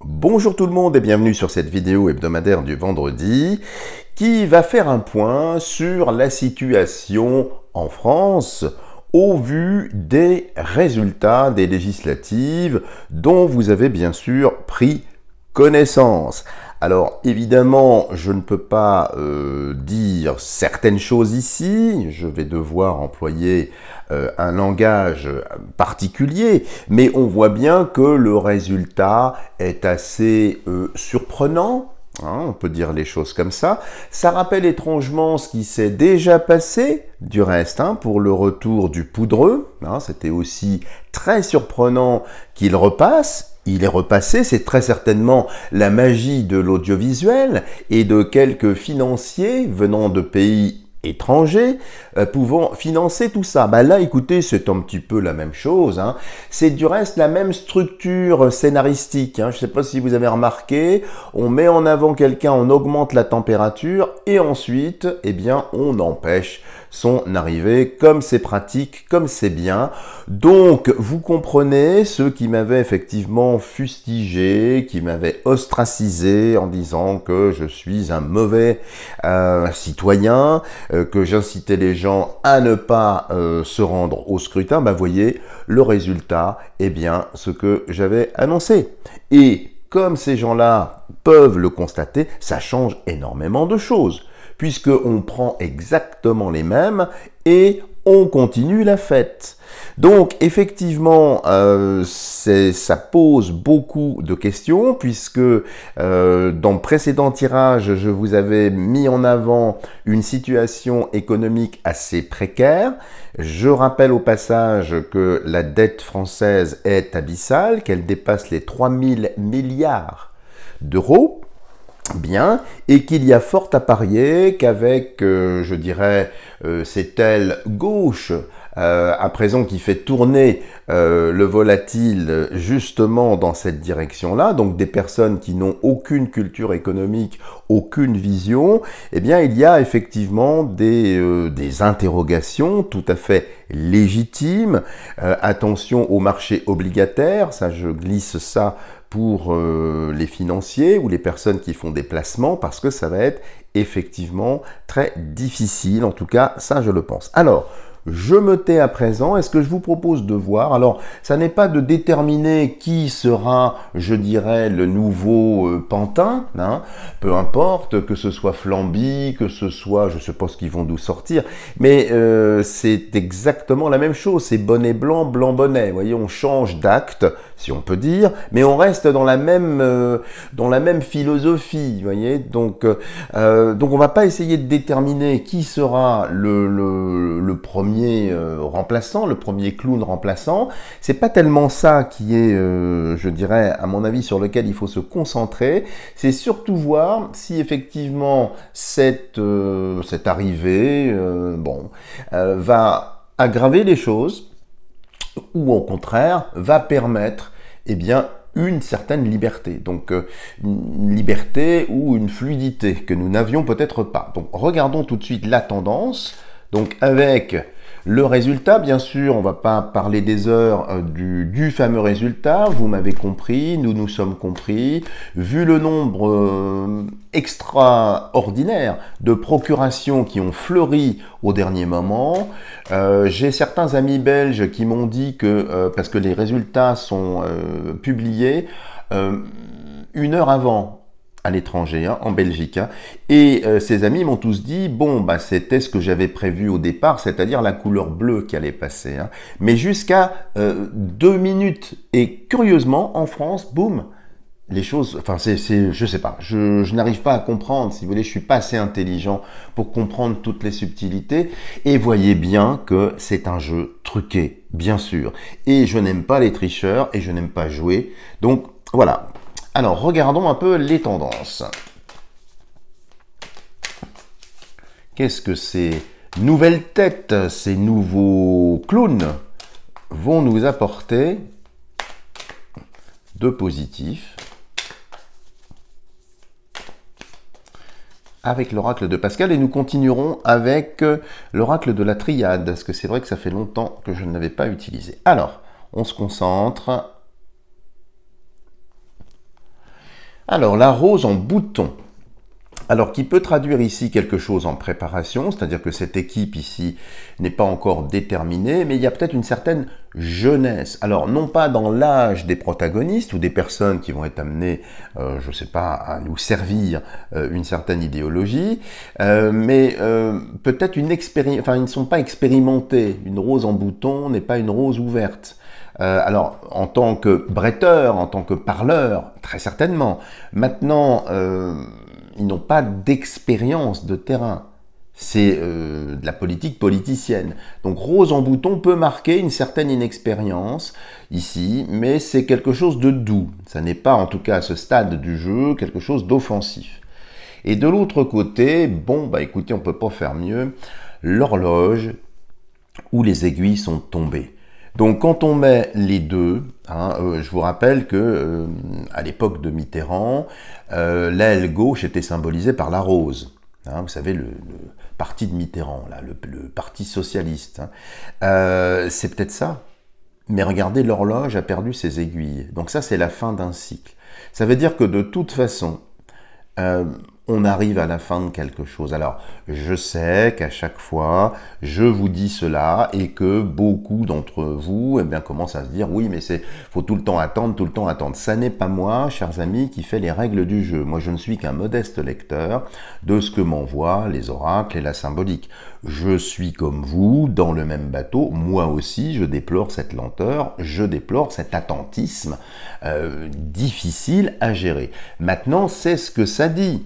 Bonjour tout le monde et bienvenue sur cette vidéo hebdomadaire du vendredi qui va faire un point sur la situation en France au vu des résultats des législatives dont vous avez bien sûr pris connaissance. Alors évidemment, je ne peux pas dire certaines choses ici, je vais devoir employer un langage particulier, mais on voit bien que le résultat est assez surprenant. Hein, on peut dire les choses comme ça. Ça rappelle étrangement ce qui s'est déjà passé, du reste, hein, pour le retour du poudreux. Hein, c'était aussi très surprenant qu'il repasse. Il est repassé, c'est très certainement la magie de l'audiovisuel et de quelques financiers venant de pays étrangers pouvant financer tout ça. Ben là, écoutez, c'est un petit peu la même chose. Hein. C'est du reste la même structure scénaristique. Hein. Je ne sais pas si vous avez remarqué, on met en avant quelqu'un, on augmente la température et ensuite, eh bien, on empêche son arrivée, comme c'est pratique, comme c'est bien. Donc, vous comprenez ceux qui m'avaient effectivement fustigé, qui m'avaient ostracisé en disant que je suis un mauvais citoyen, que j'incitais les gens à ne pas se rendre au scrutin. Ben, voyez, le résultat est bien ce que j'avais annoncé. Et comme ces gens-là peuvent le constater, ça change énormément de choses, puisqu'on prend exactement les mêmes et on continue la fête. Donc effectivement, ça pose beaucoup de questions, puisque dans le précédent tirage, je vous avais mis en avant une situation économique assez précaire. Je rappelle au passage que la dette française est abyssale, qu'elle dépasse les 3000 milliards d'euros. Bien, et qu'il y a fort à parier qu'avec, je dirais, cette aile gauche, à présent qui fait tourner le volatile justement dans cette direction-là, donc des personnes qui n'ont aucune culture économique, aucune vision, eh bien il y a effectivement des interrogations tout à fait légitimes. Attention au marché obligataire, ça je glisse ça pour les financiers ou les personnes qui font des placements, parce que ça va être effectivement très difficile, en tout cas ça je le pense. Alors, je me tais à présent, et ce que je vous propose de voir, alors ça n'est pas de déterminer qui sera, je dirais, le nouveau Pantin, hein, peu importe, que ce soit Flamby, que ce soit, je ne sais pas ce qu'ils vont d'où sortir, mais c'est exactement la même chose, c'est bonnet blanc, blanc bonnet, vous voyez, on change d'acte, si on peut dire, mais on reste dans la même philosophie, vous voyez, donc on va pas essayer de déterminer qui sera le premier remplaçant, le premier clown remplaçant. C'est pas tellement ça qui est, je dirais, à mon avis, sur lequel il faut se concentrer. C'est surtout voir si effectivement cette arrivée, va aggraver les choses ou au contraire va permettre, eh bien, une certaine liberté, donc une liberté ou une fluidité que nous n'avions peut-être pas. Donc regardons tout de suite la tendance, donc avec le résultat, bien sûr, on ne va pas parler des heures du fameux résultat, vous m'avez compris, nous nous sommes compris. Vu le nombre extraordinaire de procurations qui ont fleuri au dernier moment, j'ai certains amis belges qui m'ont dit que, parce que les résultats sont publiés 1 heure avant, à l'étranger, hein, en Belgique. Hein. Et ses amis m'ont tous dit, bon, bah, c'était ce que j'avais prévu au départ, c'est-à-dire la couleur bleue qui allait passer. Hein. Mais jusqu'à 2 minutes. Et curieusement, en France, boum, les choses, enfin, je sais pas, je n'arrive pas à comprendre, si vous voulez, je suis pas assez intelligent pour comprendre toutes les subtilités. Et voyez bien que c'est un jeu truqué, bien sûr. Et je n'aime pas les tricheurs et je n'aime pas jouer. Donc, voilà. Alors, regardons un peu les tendances. Qu'est-ce que ces nouvelles têtes, ces nouveaux clowns vont nous apporter de positif avec l'oracle de Pascal, et nous continuerons avec l'oracle de la triade, parce que c'est vrai que ça fait longtemps que je ne l'avais pas utilisé. Alors, on se concentre. Alors, la rose en bouton. Alors, qui peut traduire ici quelque chose en préparation, c'est-à-dire que cette équipe ici n'est pas encore déterminée, mais il y a peut-être une certaine jeunesse. Alors, non pas dans l'âge des protagonistes ou des personnes qui vont être amenées, je ne sais pas, à nous servir une certaine idéologie, mais peut-être une expérience, enfin, ils ne sont pas expérimentés. Une rose en bouton n'est pas une rose ouverte. Alors, en tant que bretteur, en tant que parleur, très certainement. Maintenant, ils n'ont pas d'expérience de terrain. C'est de la politique politicienne. Donc rose en bouton peut marquer une certaine inexpérience ici, mais c'est quelque chose de doux. Ça n'est pas, en tout cas à ce stade du jeu, quelque chose d'offensif. Et de l'autre côté, bon, bah écoutez, on ne peut pas faire mieux, l'horloge où les aiguilles sont tombées. Donc quand on met les deux, je vous rappelle que à l'époque de Mitterrand, l'aile gauche était symbolisée par la rose. Vous savez, le parti de Mitterrand, là, le parti socialiste. C'est peut-être ça. Mais regardez, l'horloge a perdu ses aiguilles. Donc ça, c'est la fin d'un cycle. Ça veut dire que de toute façon, on arrive à la fin de quelque chose. Alors, je sais qu'à chaque fois, je vous dis cela et que beaucoup d'entre vous commencent à se dire « Oui, mais faut tout le temps attendre, tout le temps attendre. » Ça n'est pas moi, chers amis, qui fait les règles du jeu. Moi, je ne suis qu'un modeste lecteur de ce que m'envoient les oracles et la symbolique. Je suis comme vous, dans le même bateau. Moi aussi, je déplore cette lenteur, je déplore cet attentisme difficile à gérer. Maintenant, c'est ce que ça dit.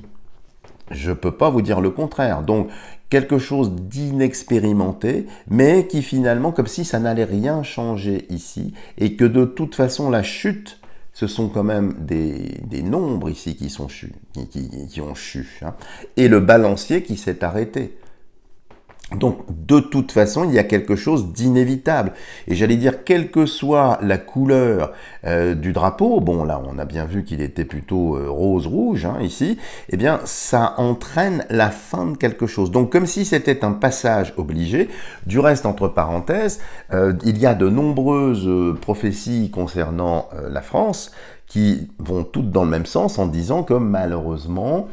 Je ne peux pas vous dire le contraire. Donc, quelque chose d'inexpérimenté, mais qui finalement, comme si ça n'allait rien changer ici, et que de toute façon, la chute, ce sont quand même des nombres ici qui sont qui ont chu, et le balancier qui s'est arrêté. Donc, de toute façon, il y a quelque chose d'inévitable. Et j'allais dire, quelle que soit la couleur du drapeau, bon, là, on a bien vu qu'il était plutôt rose-rouge, ici, eh bien, ça entraîne la fin de quelque chose. Donc, comme si c'était un passage obligé. Du reste, entre parenthèses, il y a de nombreuses prophéties concernant la France qui vont toutes dans le même sens en disant que, malheureusement,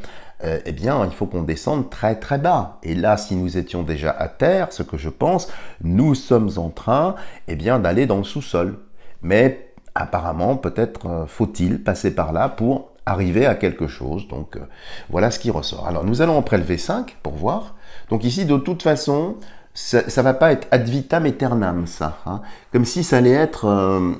eh bien, il faut qu'on descende très très bas. Et là, si nous étions déjà à terre, ce que je pense, nous sommes en train, eh bien, d'aller dans le sous-sol. Mais apparemment, peut-être faut-il passer par là pour arriver à quelque chose. Donc, voilà ce qui ressort. Alors, nous allons en prélever 5 pour voir. Donc ici, de toute façon, ça va pas être ad vitam aeternam, ça. Comme si ça allait être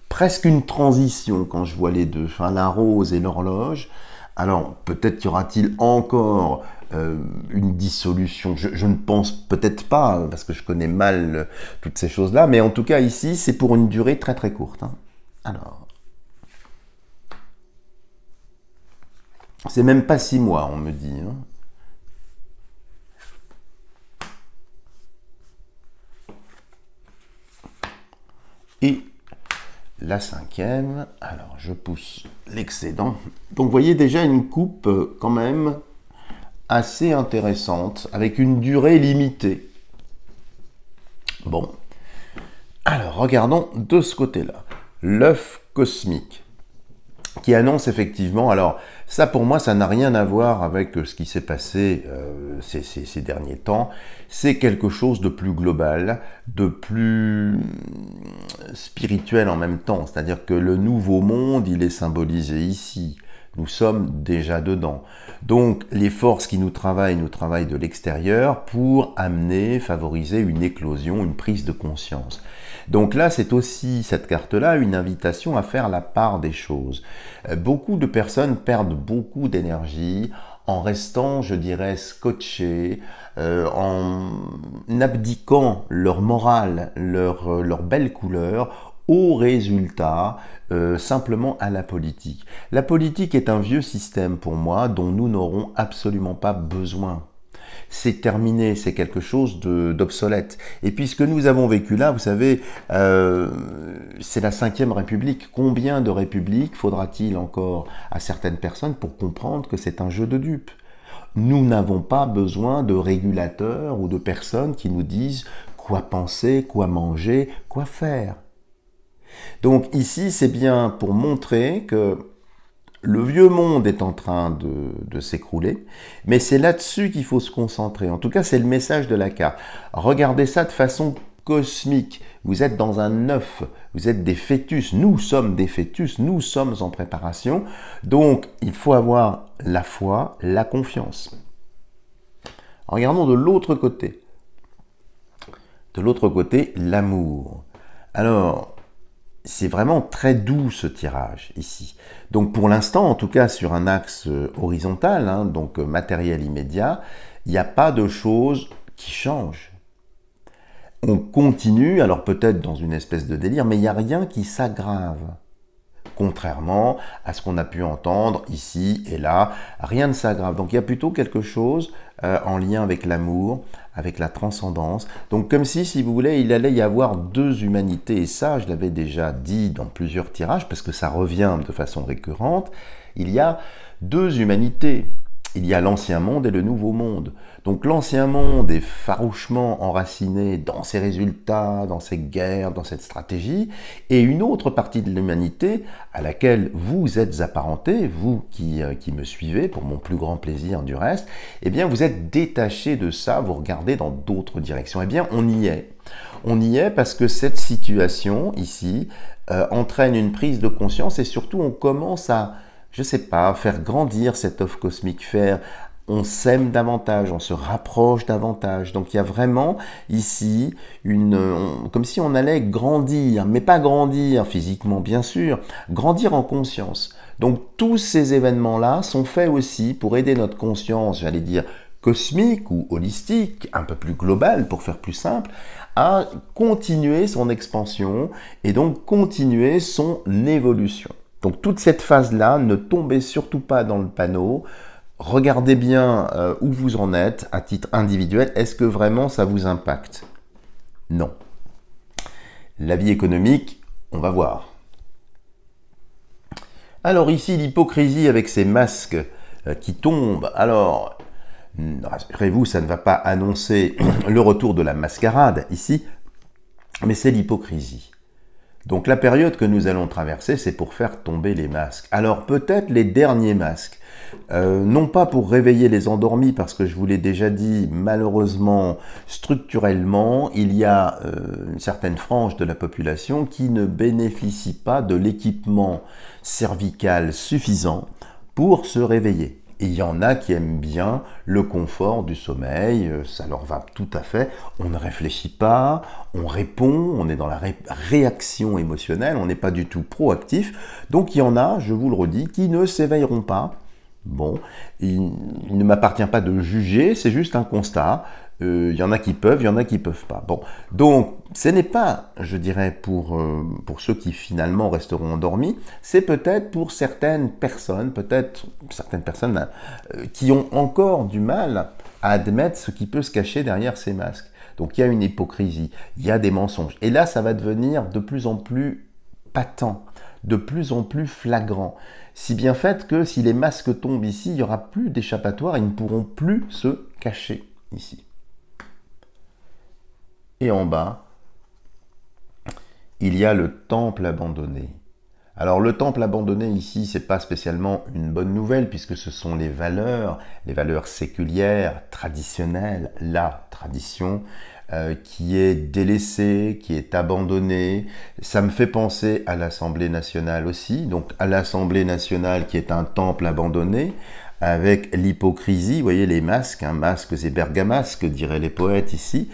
presque une transition quand je vois les deux. La rose et l'horloge. Alors, peut-être qu'il y aura-t-il encore une dissolution. Je ne pense peut-être pas, parce que je connais mal toutes ces choses-là, mais en tout cas, ici, c'est pour une durée très très courte. Alors, c'est même pas 6 mois, on me dit. Et la 5e, alors je pousse l'excédent. Donc vous voyez déjà une coupe quand même assez intéressante, avec une durée limitée. Bon, alors regardons de ce côté-là. L'œuf cosmique, qui annonce effectivement, alors ça pour moi ça n'a rien à voir avec ce qui s'est passé ces derniers temps, c'est quelque chose de plus global, de plus spirituel en même temps, c'est-à-dire que le nouveau monde il est symbolisé ici, nous sommes déjà dedans. Donc les forces qui nous travaillent de l'extérieur pour amener, favoriser une éclosion, une prise de conscience. Donc là, c'est aussi, cette carte-là, une invitation à faire la part des choses. Beaucoup de personnes perdent beaucoup d'énergie en restant, je dirais, scotchées, en abdiquant leur morale, leur belle couleur, au résultat, simplement à la politique. La politique est un vieux système pour moi dont nous n'aurons absolument pas besoin. C'est terminé, c'est quelque chose d'obsolète. Et puis ce que nous avons vécu là, vous savez, c'est la 5e République. Combien de républiques faudra-t-il encore à certaines personnes pour comprendre que c'est un jeu de dupes? Nous n'avons pas besoin de régulateurs ou de personnes qui nous disent quoi penser, quoi manger, quoi faire. Donc ici, c'est bien pour montrer que Le vieux monde est en train de s'écrouler, mais c'est là-dessus qu'il faut se concentrer. En tout cas, c'est le message de la carte. Regardez ça de façon cosmique. Vous êtes dans un œuf, vous êtes des fœtus, nous sommes des fœtus, nous sommes en préparation. Donc, il faut avoir la foi, la confiance. Regardons de l'autre côté. De l'autre côté, l'amour. Alors, c'est vraiment très doux ce tirage ici. Donc pour l'instant, en tout cas sur un axe horizontal, hein, donc matériel immédiat, il n'y a pas de choses qui changent. On continue, alors peut-être dans une espèce de délire, mais il n'y a rien qui s'aggrave. Contrairement à ce qu'on a pu entendre ici et là, rien ne s'aggrave. Donc il y a plutôt quelque chose en lien avec l'amour, avec la transcendance. Donc comme si vous voulez, il allait y avoir deux humanités. Et ça, je l'avais déjà dit dans plusieurs tirages, parce que ça revient de façon récurrente. Il y a deux humanités. Il y a l'ancien monde et le nouveau monde. Donc l'ancien monde est farouchement enraciné dans ses résultats, dans ses guerres, dans cette stratégie, et une autre partie de l'humanité à laquelle vous êtes apparenté, vous qui me suivez, pour mon plus grand plaisir du reste, eh bien vous êtes détaché de ça, vous regardez dans d'autres directions. Eh bien on y est. On y est parce que cette situation ici entraîne une prise de conscience et surtout on commence à, je sais pas, faire grandir cet œuf cosmique, on s'aime davantage, on se rapproche davantage. Donc il y a vraiment ici comme si on allait grandir, mais pas grandir physiquement bien sûr, grandir en conscience. Donc tous ces événements-là sont faits aussi pour aider notre conscience, j'allais dire cosmique ou holistique, un peu plus globale pour faire plus simple, à continuer son expansion et donc continuer son évolution. Donc toute cette phase-là, ne tombez surtout pas dans le panneau. Regardez bien où vous en êtes à titre individuel. Est-ce que vraiment ça vous impacte? Non. La vie économique, on va voir. Alors ici, l'hypocrisie avec ces masques qui tombent. Alors, rassurez-vous, ça ne va pas annoncer le retour de la mascarade ici, mais c'est l'hypocrisie. Donc la période que nous allons traverser, c'est pour faire tomber les masques. Alors peut-être les derniers masques, non pas pour réveiller les endormis, parce que je vous l'ai déjà dit, malheureusement, structurellement, il y a une certaine frange de la population qui ne bénéficie pas de l'équipement cervical suffisant pour se réveiller. Et il y en a qui aiment bien le confort du sommeil, ça leur va tout à fait. On ne réfléchit pas, on répond, on est dans la réaction émotionnelle, on n'est pas du tout proactif. Donc il y en a, je vous le redis, qui ne s'éveilleront pas. Bon, il ne m'appartient pas de juger, c'est juste un constat. Il y en a qui peuvent, il y en a qui peuvent pas. Bon, donc ce n'est pas, je dirais, pour ceux qui finalement resteront endormis, c'est peut-être pour certaines personnes, qui ont encore du mal à admettre ce qui peut se cacher derrière ces masques. Donc il y a une hypocrisie, il y a des mensonges. Et là, ça va devenir de plus en plus patent, de plus en plus flagrant. Si bien fait que si les masques tombent ici, il n'y aura plus d'échappatoire, ils ne pourront plus se cacher ici. Et en bas, il y a le temple abandonné. Alors le temple abandonné ici, c'est pas spécialement une bonne nouvelle puisque ce sont les valeurs séculières, traditionnelles, la tradition qui est délaissée, qui est abandonnée. Ça me fait penser à l'Assemblée nationale aussi, donc à l'Assemblée nationale qui est un temple abandonné, avec l'hypocrisie, vous voyez les masques, hein, masques et bergamasques, diraient les poètes ici,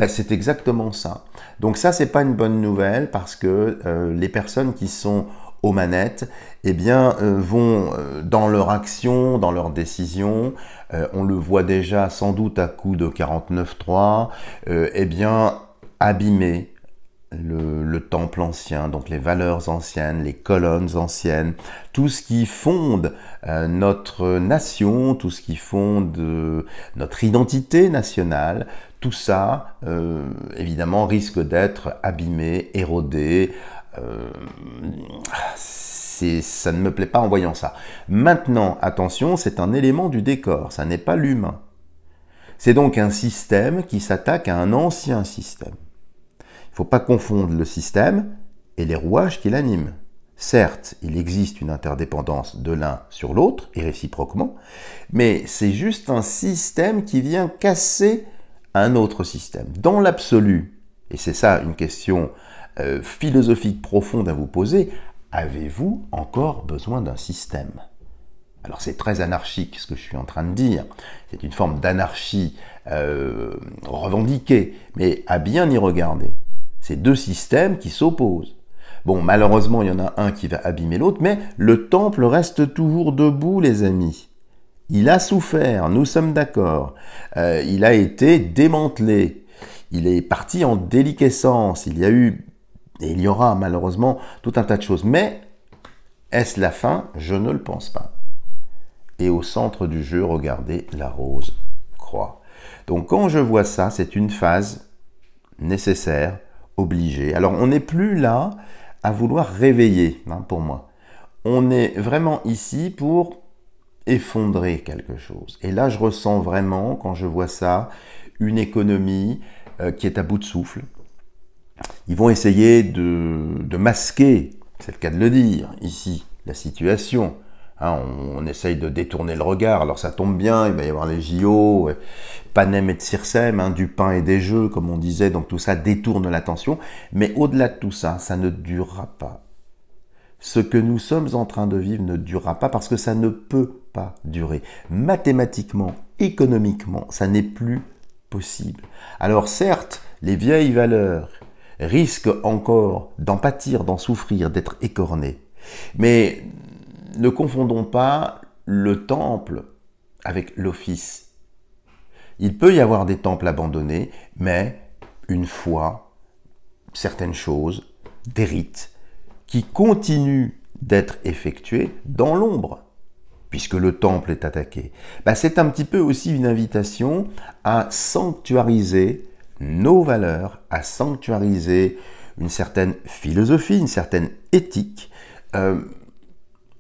c'est exactement ça. Donc ça, c'est pas une bonne nouvelle parce que les personnes qui sont aux manettes, eh bien, vont dans leur action, dans leurs décisions, on le voit déjà sans doute à coup de 49.3, eh bien, abîmer le temple ancien, donc les valeurs anciennes, les colonnes anciennes, tout ce qui fonde notre nation, tout ce qui fonde notre identité nationale, tout ça, évidemment, risque d'être abîmé, érodé. Ça ne me plaît pas en voyant ça. Maintenant, attention, c'est un élément du décor, ça n'est pas l'humain. C'est donc un système qui s'attaque à un ancien système. Il ne faut pas confondre le système et les rouages qui l'animent. Certes, il existe une interdépendance de l'un sur l'autre, et réciproquement, mais c'est juste un système qui vient casser un autre système. Dans l'absolu, et c'est ça une question philosophique profonde à vous poser, avez-vous encore besoin d'un système? Alors c'est très anarchique ce que je suis en train de dire, c'est une forme d'anarchie revendiquée, mais à bien y regarder, c'est deux systèmes qui s'opposent. Bon, malheureusement, il y en a un qui va abîmer l'autre, mais le temple reste toujours debout, les amis. Il a souffert, nous sommes d'accord. Il a été démantelé. Il est parti en déliquescence. Il y a eu, et il y aura malheureusement, tout un tas de choses. Mais, est-ce la fin? Je ne le pense pas. Et au centre du jeu, regardez la rose croix. Donc quand je vois ça, c'est une phase nécessaire, obligée. Alors on n'est plus là à vouloir réveiller, pour moi. On est vraiment ici pour effondrer quelque chose. Et là, je ressens vraiment, quand je vois ça, une économie qui est à bout de souffle. Ils vont essayer de masquer, c'est le cas de le dire, ici, la situation. On essaye de détourner le regard, alors ça tombe bien, il va y avoir les JO, Panem et Circem, du pain et des jeux, comme on disait, donc tout ça détourne l'attention, mais au-delà de tout ça, ça ne durera pas. Ce que nous sommes en train de vivre ne durera pas parce que ça ne peut pas durer. Mathématiquement, économiquement, ça n'est plus possible. Alors certes, les vieilles valeurs risquent encore d'en pâtir, d'en souffrir, d'être écornées, mais ne confondons pas le temple avec l'office. Il peut y avoir des temples abandonnés, mais une foi, certaines choses, des rites, qui continuent d'être effectués dans l'ombre, puisque le temple est attaqué. C'est un petit peu aussi une invitation à sanctuariser nos valeurs, à sanctuariser une certaine philosophie, une certaine éthique,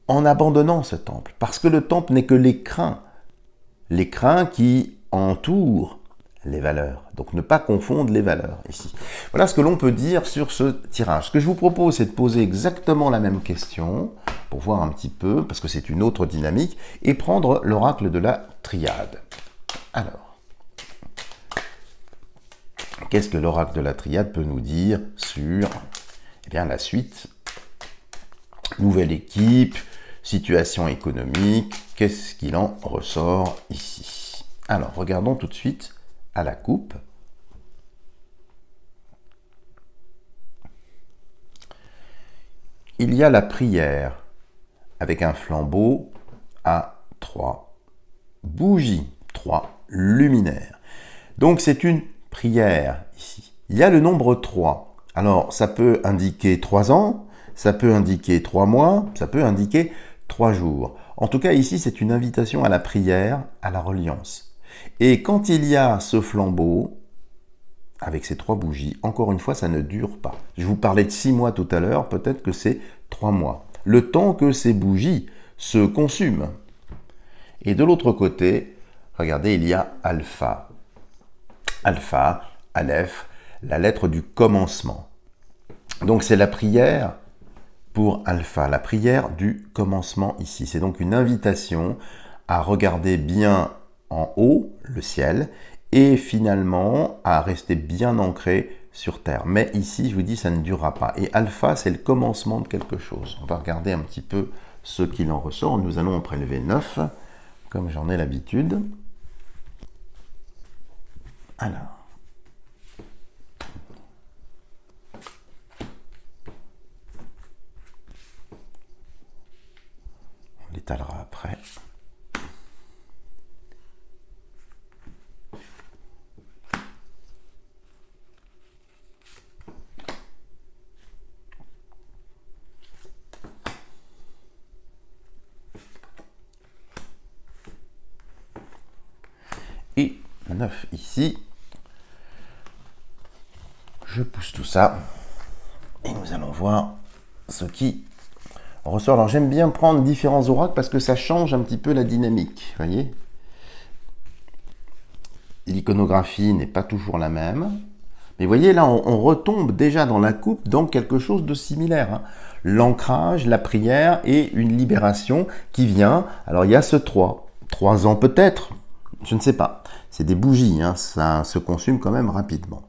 en abandonnant ce temple, parce que le temple n'est que l'écrin qui entoure les valeurs. Donc ne pas confondre les valeurs ici. Voilà ce que l'on peut dire sur ce tirage. Ce que je vous propose, c'est de poser exactement la même question, pour voir un petit peu, parce que c'est une autre dynamique, et prendre l'oracle de la triade. Alors, qu'est-ce que l'oracle de la triade peut nous dire sur la suite? Nouvelle équipe, situation économique, qu'est-ce qu'il en ressort ici? Alors, regardons tout de suite à la coupe. Il y a la prière avec un flambeau à 3 bougies, 3 luminaires. Donc c'est une prière ici. Il y a le nombre 3. Alors ça peut indiquer 3 ans, ça peut indiquer 3 mois, ça peut indiquer 3 jours. En tout cas, ici, c'est une invitation à la prière, à la reliance. Et quand il y a ce flambeau, avec ces 3 bougies, encore une fois, ça ne dure pas. Je vous parlais de 6 mois tout à l'heure, peut-être que c'est 3 mois. Le temps que ces bougies se consument. Et de l'autre côté, regardez, il y a alpha. Alpha, aleph, la lettre du commencement. Donc c'est la prière pour alpha, la prière du commencement ici. C'est donc une invitation à regarder bien en haut, le ciel, et finalement à rester bien ancré sur terre. Mais ici, je vous dis, ça ne durera pas. Et alpha, c'est le commencement de quelque chose. On va regarder un petit peu ce qu'il en ressort. Nous allons en prélever 9, comme j'en ai l'habitude. Alors. On l'étalera après. Et 9 ici. Je pousse tout ça. Et nous allons voir ce qui ressort. Alors j'aime bien prendre différents oracles parce que ça change un petit peu la dynamique. Vous voyez, l'iconographie n'est pas toujours la même. Mais vous voyez, là, on retombe déjà dans la coupe dans quelque chose de similaire, hein. L'ancrage, la prière et une libération qui vient. Alors, il y a ce 3. 3 ans peut-être, je ne sais pas. C'est des bougies, hein, ça se consume quand même rapidement.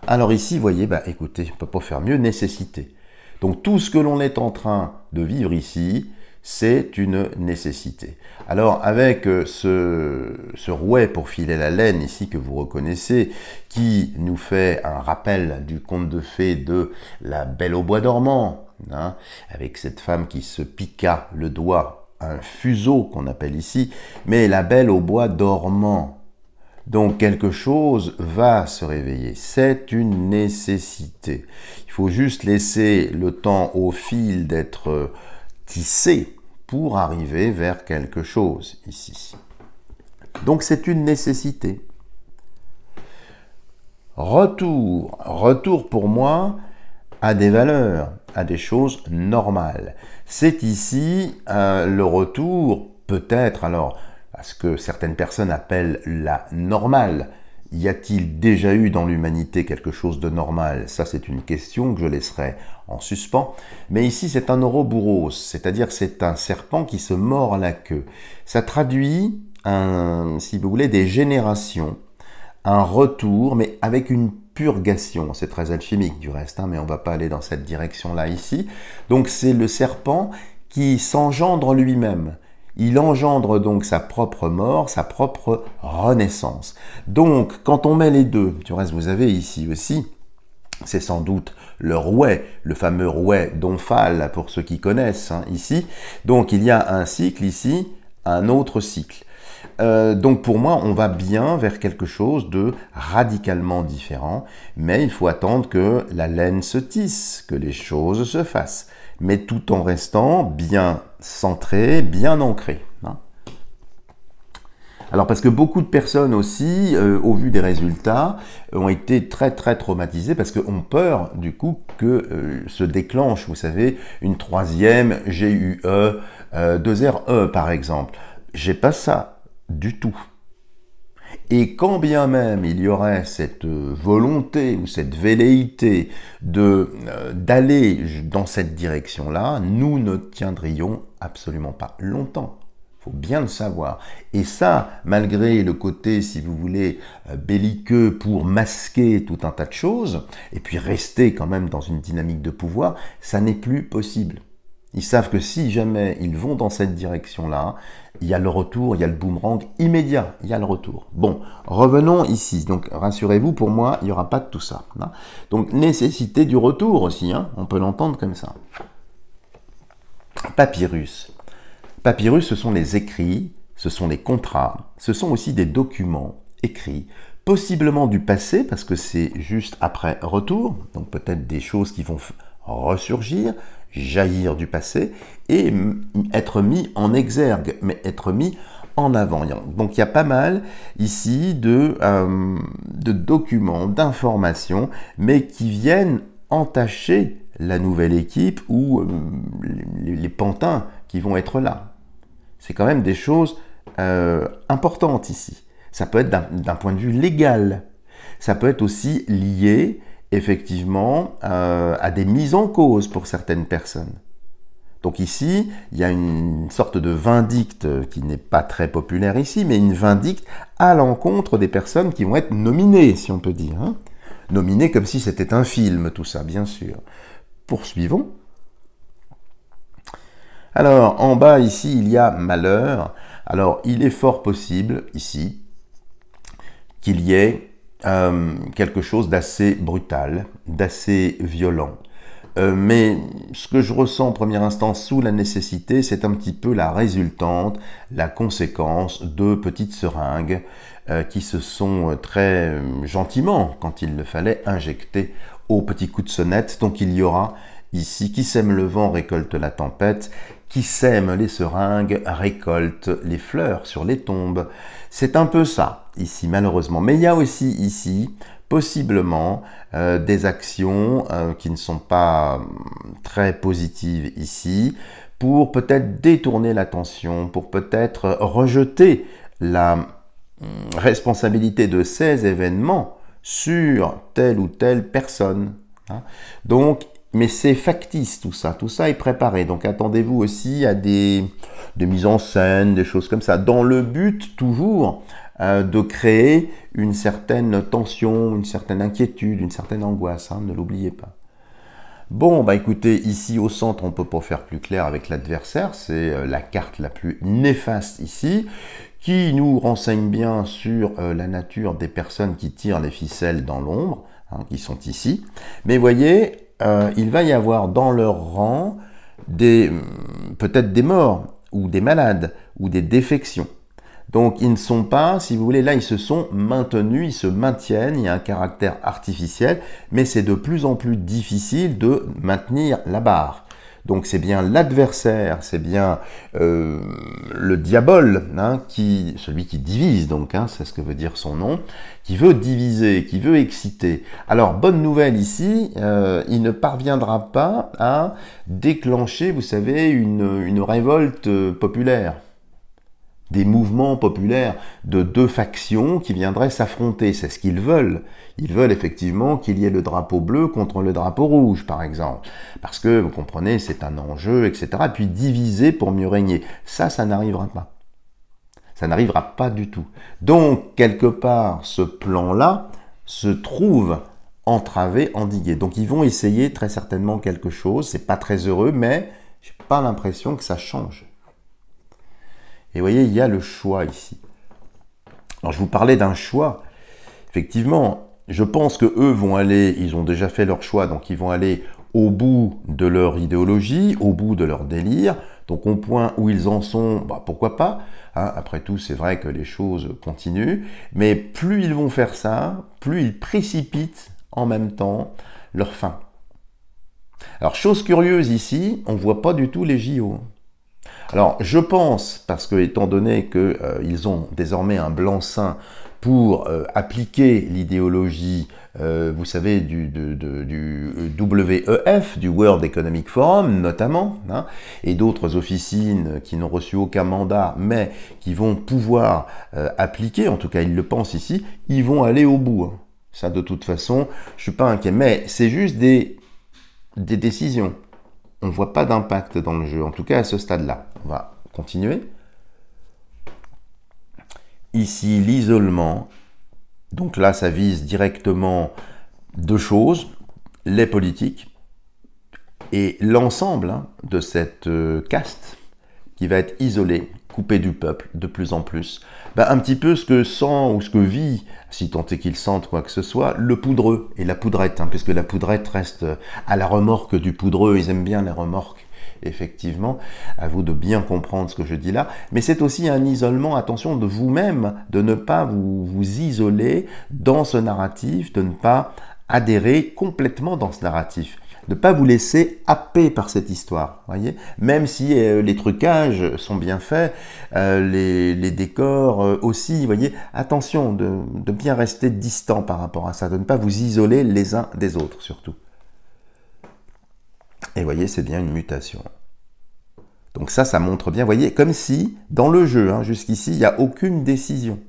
Alors ici, vous voyez, bah, écoutez, on ne peut pas faire mieux, nécessité. Donc tout ce que l'on est en train de vivre ici, c'est une nécessité. Alors avec ce rouet pour filer la laine ici que vous reconnaissez, qui nous fait un rappel du conte de fées de la Belle au bois dormant, hein, avec cette femme qui se piqua le doigt, un fuseau qu'on appelle ici, mais la Belle au bois dormant. Donc quelque chose va se réveiller, c'est une nécessité. Il faut juste laisser le temps au fil d'être tissé pour arriver vers quelque chose ici. Donc c'est une nécessité. Retour pour moi à des valeurs, à des choses normales. C'est ici le retour, peut-être alors, à ce que certaines personnes appellent la normale. Y a-t-il déjà eu dans l'humanité quelque chose de normal? Ça, c'est une question que je laisserai en suspens. Mais ici, c'est un Ouroboros, c'est-à-dire c'est un serpent qui se mord la queue. Ça traduit, si vous voulez, des générations, un retour, mais avec une purgation. C'est très alchimique du reste, hein, mais on ne va pas aller dans cette direction-là ici. Donc c'est le serpent qui s'engendre lui-même. Il engendre donc sa propre mort, sa propre renaissance. Donc, quand on met les deux, du reste, vous avez ici aussi, c'est sans doute le rouet, le fameux rouet d'Omphale, pour ceux qui connaissent, hein, ici. Donc, il y a un cycle ici, un autre cycle. Donc, pour moi, on va bien vers quelque chose de radicalement différent, mais il faut attendre que la laine se tisse, que les choses se fassent, mais tout en restant bien centré, bien ancré. Hein. Alors parce que beaucoup de personnes aussi, au vu des résultats, ont été très traumatisées parce qu'ont peur du coup que se déclenche, vous savez, une troisième GUE, 2RE par exemple. J'ai pas ça du tout. Et quand bien même il y aurait cette volonté ou cette velléité d'aller dans cette direction-là, nous ne tiendrions absolument pas longtemps. Il faut bien le savoir. Et ça, malgré le côté, si vous voulez, belliqueux pour masquer tout un tas de choses, et puis rester quand même dans une dynamique de pouvoir, ça n'est plus possible. Ils savent que si jamais ils vont dans cette direction-là, il y a le retour, il y a le boomerang immédiat, il y a le retour. Bon, revenons ici. Donc, rassurez-vous, pour moi, il n'y aura pas de tout ça. Hein. Donc, nécessité du retour aussi, hein, on peut l'entendre comme ça. Papyrus. Papyrus, ce sont les écrits, ce sont les contrats, ce sont aussi des documents écrits, possiblement du passé, parce que c'est juste après retour, donc peut-être des choses qui vont ressurgir, jaillir du passé et être mis en exergue, mais être mis en avant. Donc il y a pas mal ici de documents, d'informations, mais qui viennent entacher la nouvelle équipe ou les pantins qui vont être là. C'est quand même des choses importantes ici. Ça peut être d'un point de vue légal. Ça peut être aussi lié effectivement à des mises en cause pour certaines personnes. Donc ici, il y a une sorte de vindicte qui n'est pas très populaire ici, mais une vindicte à l'encontre des personnes qui vont être nominées, si on peut dire. Hein. Nominées comme si c'était un film, tout ça, bien sûr. Poursuivons. Alors, en bas, ici, il y a malheur. Alors, il est fort possible, ici, qu'il y ait quelque chose d'assez brutal, d'assez violent. Mais ce que je ressens en première instance sous la nécessité, c'est un petit peu la résultante, la conséquence de petites seringues qui se sont très gentiment, quand il le fallait, injectées au petit coup de sonnette. Donc il y aura ici, qui sème le vent récolte la tempête, qui sème les seringues récolte les fleurs sur les tombes. C'est un peu ça, ici, malheureusement. Mais il y a aussi ici, possiblement, des actions qui ne sont pas très positives ici, pour peut-être détourner l'attention, pour peut-être rejeter la responsabilité de ces événements sur telle ou telle personne. Hein. Donc, mais c'est factice tout ça est préparé. Donc attendez-vous aussi à des mises en scène, des choses comme ça, dans le but toujours de créer une certaine tension, une certaine inquiétude, une certaine angoisse, hein, ne l'oubliez pas. Bon, bah écoutez, ici au centre, on ne peut pas faire plus clair avec l'adversaire, c'est la carte la plus néfaste ici, qui nous renseigne bien sur la nature des personnes qui tirent les ficelles dans l'ombre, hein, qui sont ici. Mais voyez, il va y avoir dans leur rang peut-être des morts, ou des malades, ou des défections. Donc ils ne sont pas, si vous voulez, là ils se sont maintenus, ils se maintiennent, il y a un caractère artificiel, mais c'est de plus en plus difficile de maintenir la barre. Donc c'est bien l'adversaire, c'est bien le diable, hein, celui qui divise, donc hein, c'est ce que veut dire son nom, qui veut diviser, qui veut exciter. Alors bonne nouvelle ici, il ne parviendra pas à déclencher, vous savez, une révolte populaire. Des mouvements populaires de deux factions qui viendraient s'affronter. C'est ce qu'ils veulent. Ils veulent effectivement qu'il y ait le drapeau bleu contre le drapeau rouge, par exemple. Parce que, vous comprenez, c'est un enjeu, etc. Et puis diviser pour mieux régner. Ça n'arrivera pas. Ça n'arrivera pas du tout. Donc, quelque part, ce plan-là se trouve entravé, endigué. Donc, ils vont essayer très certainement quelque chose. C'est pas très heureux, mais j'ai pas l'impression que ça change. Et vous voyez, il y a le choix ici. Alors, je vous parlais d'un choix. Effectivement, je pense que eux vont aller, ils ont déjà fait leur choix, donc ils vont aller au bout de leur idéologie, au bout de leur délire. Donc, au point où ils en sont, bah, pourquoi pas, hein, après tout, c'est vrai que les choses continuent. Mais plus ils vont faire ça, plus ils précipitent en même temps leur fin. Alors, chose curieuse ici, on ne voit pas du tout les JO. Alors, je pense, parce que étant donné qu'ils ont désormais un blanc-seing pour appliquer l'idéologie, vous savez, du WEF, du World Economic Forum notamment, hein, et d'autres officines qui n'ont reçu aucun mandat, mais qui vont pouvoir appliquer, en tout cas ils le pensent ici, ils vont aller au bout. Hein. Ça, de toute façon, je suis pas inquiet, mais c'est juste des décisions. On ne voit pas d'impact dans le jeu, en tout cas à ce stade-là. On va continuer. Ici, l'isolement. Donc là, ça vise directement deux choses, les politiques et l'ensemble hein, de cette caste qui va être isolée, coupée du peuple de plus en plus. Ben, un petit peu ce que sent ou ce que vit, si tant est qu'il sente quoi que ce soit, le poudreux et la poudrette, hein, puisque la poudrette reste à la remorque du poudreux, ils aiment bien les remorques, effectivement, à vous de bien comprendre ce que je dis là, mais c'est aussi un isolement, attention, de vous-même, de ne pas vous isoler dans ce narratif, de ne pas adhérer complètement dans ce narratif. Ne pas vous laisser happer par cette histoire, voyez. Même si les trucages sont bien faits, les décors aussi, voyez. Attention de bien rester distant par rapport à ça, de ne pas vous isoler les uns des autres surtout. Et voyez, c'est bien une mutation. Donc ça montre bien, voyez, comme si dans le jeu, hein, jusqu'ici, il n'y a aucune décision.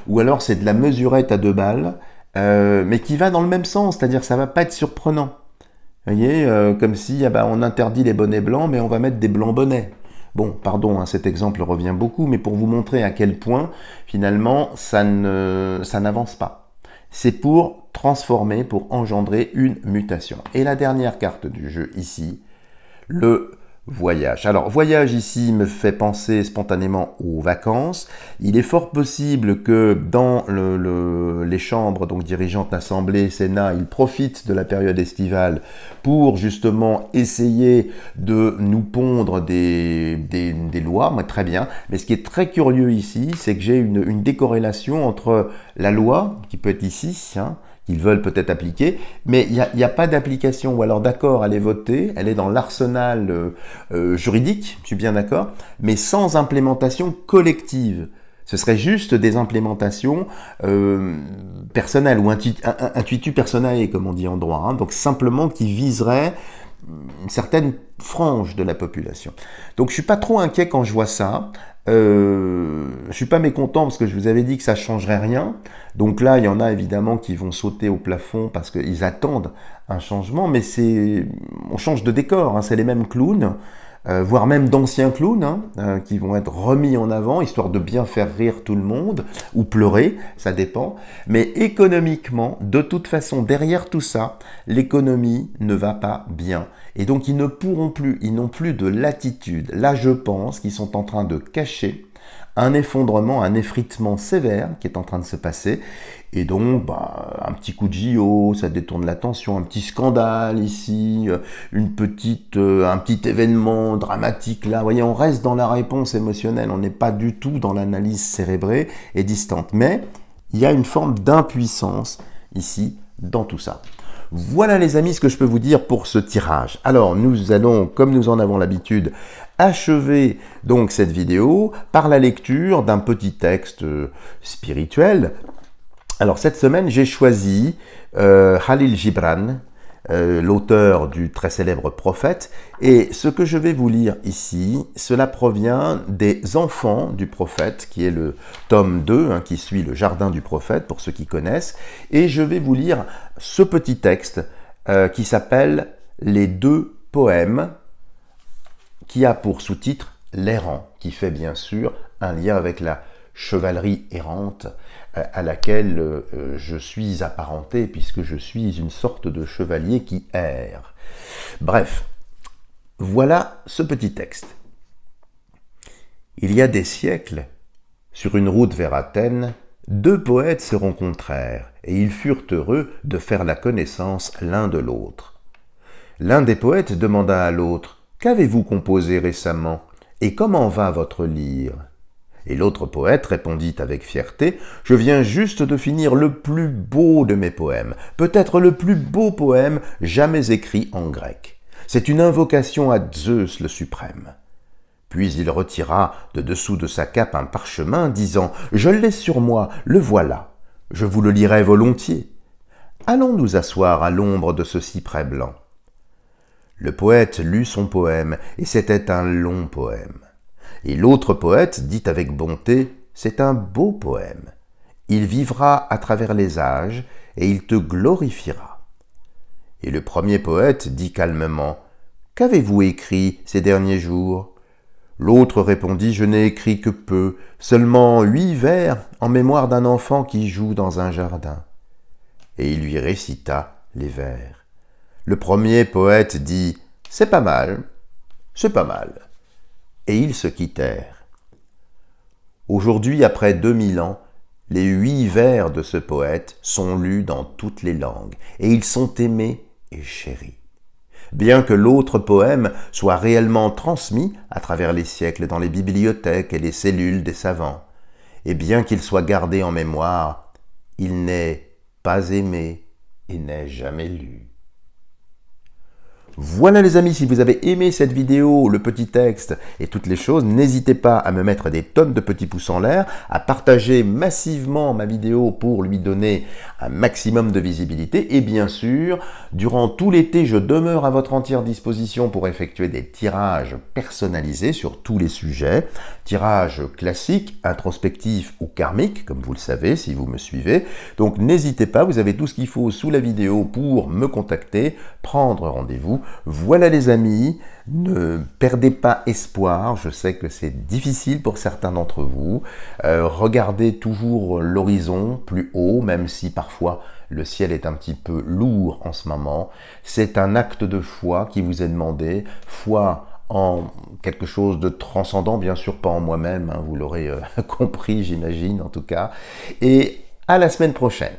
Ou alors c'est de la mesurette à 2 balles, mais qui va dans le même sens, c'est-à-dire ça ne va pas être surprenant. Vous voyez, comme si on interdit les bonnets blancs, mais on va mettre des blancs bonnets. Bon, pardon, hein, cet exemple revient beaucoup, mais pour vous montrer à quel point, finalement, ça n'avance pas. C'est pour transformer, pour engendrer une mutation. Et la dernière carte du jeu ici, le voyage. Alors, voyage ici me fait penser spontanément aux vacances. Il est fort possible que dans les chambres, donc dirigeantes, assemblées, Sénat, ils profitent de la période estivale pour justement essayer de nous pondre des lois, mais très bien. Mais ce qui est très curieux ici, c'est que j'ai une décorrélation entre la loi, qui peut être ici, hein, qu'ils veulent peut-être appliquer, mais il n'y a pas d'application, ou alors d'accord, elle est votée, elle est dans l'arsenal juridique, je suis bien d'accord, mais sans implémentation collective. Ce serait juste des implémentations personnelles, ou intuitu personnelles, comme on dit en droit, hein, donc simplement qui viseraient une certaine frange de la population. Donc je suis pas trop inquiet quand je vois ça. Je suis pas mécontent parce que je vous avais dit que ça changerait rien. Donc là, il y en a évidemment qui vont sauter au plafond parce qu'ils attendent un changement, mais on change de décor, hein, c'est les mêmes clowns. Voire même d'anciens clowns qui vont être remis en avant, histoire de bien faire rire tout le monde, ou pleurer, ça dépend. Mais économiquement, de toute façon, derrière tout ça, l'économie ne va pas bien. Et donc ils ne pourront plus, ils n'ont plus de latitude. Là, je pense qu'ils sont en train de cacher un effondrement, un effritement sévère qui est en train de se passer. Et donc, un petit coup de JO, ça détourne l'attention, un petit scandale ici, un petit événement dramatique là. Vous voyez, on reste dans la réponse émotionnelle, on n'est pas du tout dans l'analyse cérébrée et distante. Mais il y a une forme d'impuissance ici dans tout ça. Voilà les amis ce que je peux vous dire pour ce tirage. Alors nous allons, comme nous en avons l'habitude, achever donc cette vidéo par la lecture d'un petit texte spirituel. Alors cette semaine j'ai choisi Khalil Gibran, l'auteur du très célèbre Prophète, et ce que je vais vous lire ici, cela provient des Enfants du Prophète, qui est le tome 2, qui suit le Jardin du Prophète, pour ceux qui connaissent, et je vais vous lire ce petit texte qui s'appelle « Les deux poèmes », qui a pour sous-titre « L'errant », qui fait bien sûr un lien avec la chevalerie errante à laquelle je suis apparenté puisque je suis une sorte de chevalier qui erre. Bref, voilà ce petit texte. Il y a des siècles, sur une route vers Athènes, deux poètes se rencontrèrent et ils furent heureux de faire la connaissance l'un de l'autre. L'un des poètes demanda à l'autre « Qu'avez-vous composé récemment et comment va votre lyre ?» Et l'autre poète répondit avec fierté « Je viens juste de finir le plus beau de mes poèmes, peut-être le plus beau poème jamais écrit en grec. C'est une invocation à Zeus le suprême. » Puis il retira de dessous de sa cape un parchemin, disant « Je l'ai sur moi, le voilà, je vous le lirai volontiers. Allons nous asseoir à l'ombre de ce cyprès blanc. » Le poète lut son poème, et c'était un long poème. Et l'autre poète dit avec bonté, « C'est un beau poème. Il vivra à travers les âges et il te glorifiera. » Et le premier poète dit calmement, « Qu'avez-vous écrit ces derniers jours ?» L'autre répondit, « Je n'ai écrit que peu, seulement 8 vers en mémoire d'un enfant qui joue dans un jardin. » Et il lui récita les vers. Le premier poète dit, « C'est pas mal, c'est pas mal. » Et ils se quittèrent. Aujourd'hui, après 2000 ans, les 8 vers de ce poète sont lus dans toutes les langues, et ils sont aimés et chéris. Bien que l'autre poème soit réellement transmis à travers les siècles dans les bibliothèques et les cellules des savants, et bien qu'il soit gardé en mémoire, il n'est pas aimé et n'est jamais lu. Voilà les amis, si vous avez aimé cette vidéo, le petit texte et toutes les choses, n'hésitez pas à me mettre des tonnes de petits pouces en l'air, à partager massivement ma vidéo pour lui donner un maximum de visibilité. Et bien sûr, durant tout l'été, je demeure à votre entière disposition pour effectuer des tirages personnalisés sur tous les sujets. Tirages classiques, introspectifs ou karmiques, comme vous le savez si vous me suivez. Donc n'hésitez pas, vous avez tout ce qu'il faut sous la vidéo pour me contacter, prendre rendez-vous. Voilà les amis, ne perdez pas espoir, je sais que c'est difficile pour certains d'entre vous. Regardez toujours l'horizon plus haut, même si parfois le ciel est un petit peu lourd en ce moment. C'est un acte de foi qui vous est demandé, foi en quelque chose de transcendant, bien sûr pas en moi-même, hein, vous l'aurez compris j'imagine en tout cas. Et à la semaine prochaine.